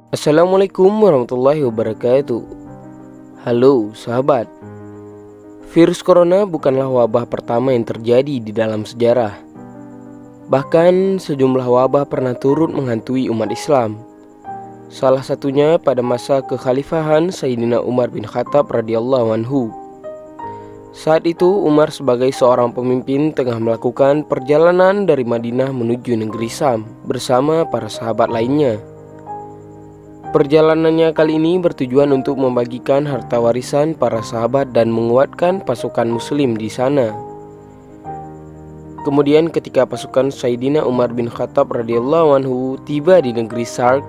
Assalamualaikum warahmatullahi wabarakatuh. Halo sahabat. Virus corona bukanlah wabah pertama yang terjadi di dalam sejarah. Bahkan sejumlah wabah pernah turut menghantui umat Islam. Salah satunya pada masa kekhalifahan Sayyidina Umar bin Khattab radhiyallahu anhu. Saat itu Umar sebagai seorang pemimpin tengah melakukan perjalanan dari Madinah menuju negeri Syam bersama para sahabat lainnya. Perjalanannya kali ini bertujuan untuk membagikan harta warisan para sahabat dan menguatkan pasukan muslim di sana. Kemudian ketika pasukan Sayyidina Umar bin Khattab radhiyallahu anhu tiba di negeri Sarq,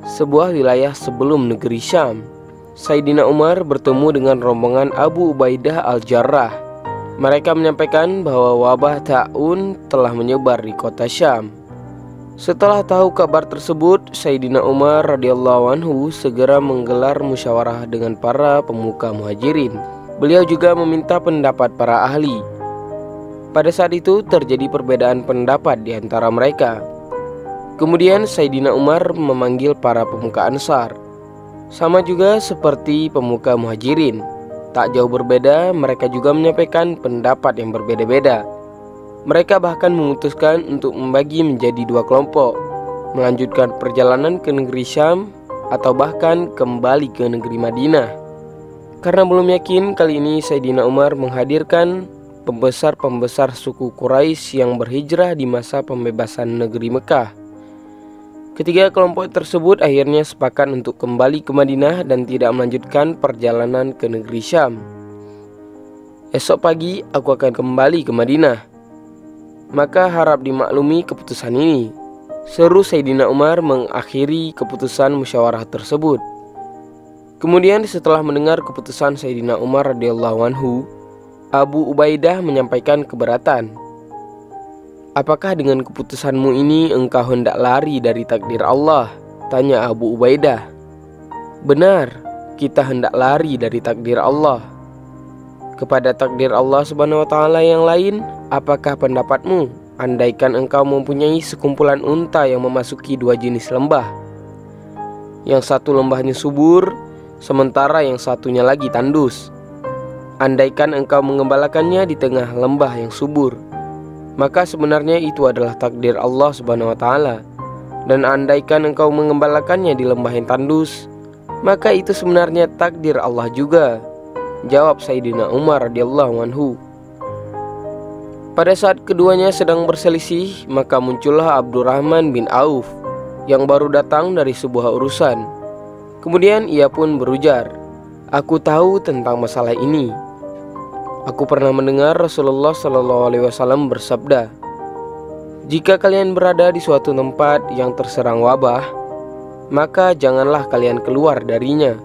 sebuah wilayah sebelum negeri Syam, Sayyidina Umar bertemu dengan rombongan Abu Ubaidah al-Jarrah. Mereka menyampaikan bahwa wabah ta'un telah menyebar di kota Syam. Setelah tahu kabar tersebut, Sayyidina Umar radhiyallahu anhu segera menggelar musyawarah dengan para pemuka muhajirin. Beliau juga meminta pendapat para ahli. Pada saat itu terjadi perbedaan pendapat di antara mereka. Kemudian Sayyidina Umar memanggil para pemuka Ansar. Sama juga seperti pemuka muhajirin, tak jauh berbeda, mereka juga menyampaikan pendapat yang berbeda-beda. Mereka bahkan memutuskan untuk membagi menjadi dua kelompok, melanjutkan perjalanan ke negeri Syam atau bahkan kembali ke negeri Madinah. Karena belum yakin, kali ini Sayyidina Umar menghadirkan pembesar-pembesar suku Quraisy yang berhijrah di masa pembebasan negeri Mekah. Ketiga kelompok tersebut akhirnya sepakat untuk kembali ke Madinah dan tidak melanjutkan perjalanan ke negeri Syam. Esok pagi aku akan kembali ke Madinah, maka harap dimaklumi keputusan ini, seru Sayyidina Umar mengakhiri keputusan musyawarah tersebut. Kemudian setelah mendengar keputusan Sayyidina Umar radhiyallahu anhu, Abu Ubaidah menyampaikan keberatan. "Apakah dengan keputusanmu ini engkau hendak lari dari takdir Allah?" tanya Abu Ubaidah. "Benar, kita hendak lari dari takdir Allah. Kepada takdir Allah subhanahu wa ta'ala yang lain, apakah pendapatmu andaikan engkau mempunyai sekumpulan unta yang memasuki dua jenis lembah? Yang satu lembahnya subur, sementara yang satunya lagi tandus. Andaikan engkau mengembalakannya di tengah lembah yang subur, maka sebenarnya itu adalah takdir Allah subhanahu wa ta'ala. Dan andaikan engkau mengembalakannya di lembah yang tandus, maka itu sebenarnya takdir Allah juga," jawab Sayyidina Umar radhiyallahu anhu. Pada saat keduanya sedang berselisih, maka muncullah Abdurrahman bin Auf yang baru datang dari sebuah urusan. Kemudian ia pun berujar, "Aku tahu tentang masalah ini. Aku pernah mendengar Rasulullah SAW bersabda, jika kalian berada di suatu tempat yang terserang wabah, maka janganlah kalian keluar darinya.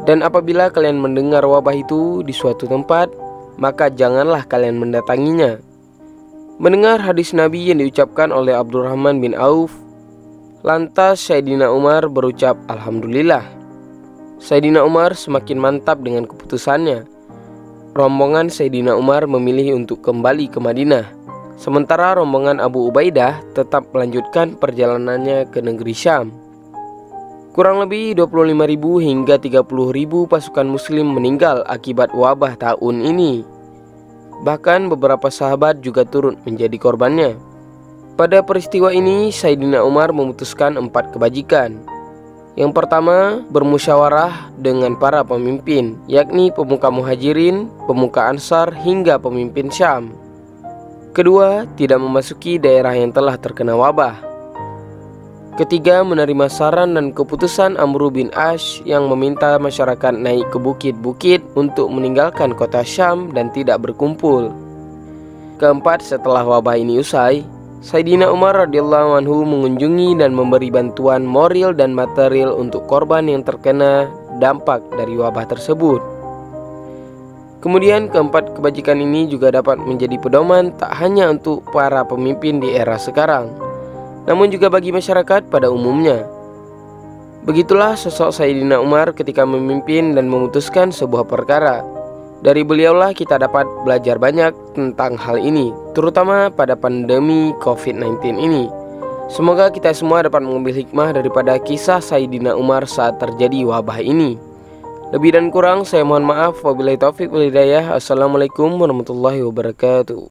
Dan apabila kalian mendengar wabah itu di suatu tempat, maka janganlah kalian mendatanginya." Mendengar hadis Nabi yang diucapkan oleh Abdurrahman bin Auf, lantas Sayyidina Umar berucap Alhamdulillah. Sayyidina Umar semakin mantap dengan keputusannya. Rombongan Sayyidina Umar memilih untuk kembali ke Madinah, sementara rombongan Abu Ubaidah tetap melanjutkan perjalanannya ke negeri Syam. Kurang lebih 25.000 hingga 30.000 pasukan muslim meninggal akibat wabah ta'un ini. Bahkan beberapa sahabat juga turut menjadi korbannya. Pada peristiwa ini Sayyidina Umar memutuskan 4 kebajikan. Yang pertama, bermusyawarah dengan para pemimpin, yakni pemuka muhajirin, pemuka Ansar hingga pemimpin Syam. Kedua, tidak memasuki daerah yang telah terkena wabah. Ketiga, menerima saran dan keputusan Amr bin Ash yang meminta masyarakat naik ke bukit-bukit untuk meninggalkan kota Syam dan tidak berkumpul. Keempat, setelah wabah ini usai, Sayyidina Umar radhiyallahu anhu mengunjungi dan memberi bantuan moral dan material untuk korban yang terkena dampak dari wabah tersebut. Kemudian keempat kebajikan ini juga dapat menjadi pedoman tak hanya untuk para pemimpin di era sekarang, namun juga bagi masyarakat pada umumnya. Begitulah sosok Sayyidina Umar ketika memimpin dan memutuskan sebuah perkara. Dari beliaulah kita dapat belajar banyak tentang hal ini, terutama pada pandemi COVID-19 ini. Semoga kita semua dapat mengambil hikmah daripada kisah Sayyidina Umar saat terjadi wabah ini. Lebih dan kurang saya mohon maaf. Wabillahi taufiq wal hidayah. Assalamualaikum warahmatullahi wabarakatuh.